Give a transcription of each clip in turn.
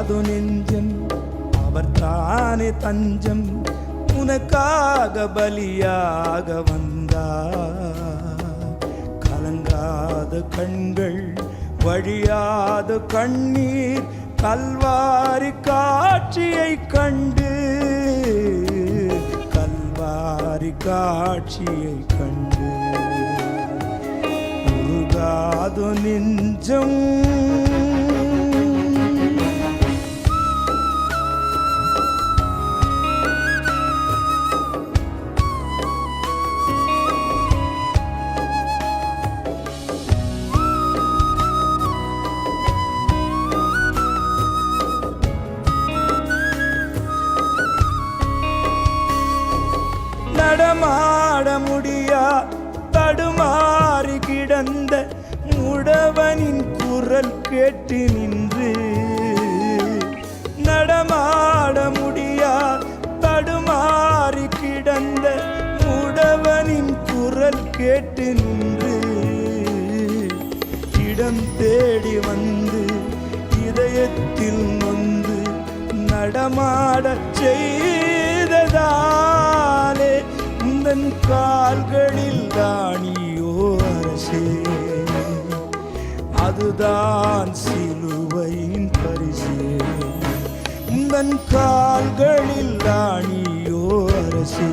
உருகாது நெஞ்சம் அவர் தானே தஞ்சம் உனக்காக பலியாக வந்தார் கலங்காத கண்கள் வழியாத கண்ணீர் கல்வாரி காட்சியை கண்டு கல்வாரி காட்சியை கண்டு உருகாது நெஞ்சம் நடமாட முடியா தடுமாறி கிடந்த முடவனின் குரல் கேட்டு நின்று நடமாட முடியா தடுமாறி கிடந்த முடவனின் குரல் கேட்டு நின்று இடம் தேடி வந்து இதயத்தில் நொந்து நடமாடச் செய்ததாலே உந்தன் கால்களில் தானியோ அரசே அதுதான் சிலுவையின் பரிசே உந்தன் கால்களில் தானியோ அரசே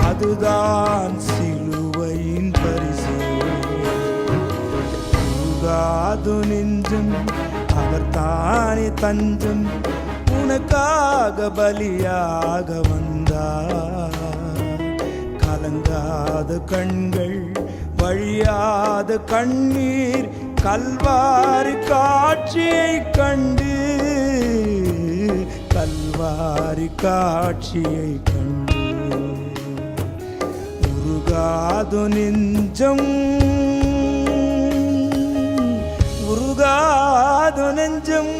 அதுதான் சிலுவையின் பரிசே உருகாது நெஞ்சம் அவர் தானே தஞ்சம் உனக்காக பலியாக வந்தார் கலங்காத கண்கள் வழியாத கண்ணீர் கல்வாரி காட்சியை கண்டு கல்வாரி காட்சியை கண்டு உருகாது நெஞ்சம் உருகாது நெஞ்சம்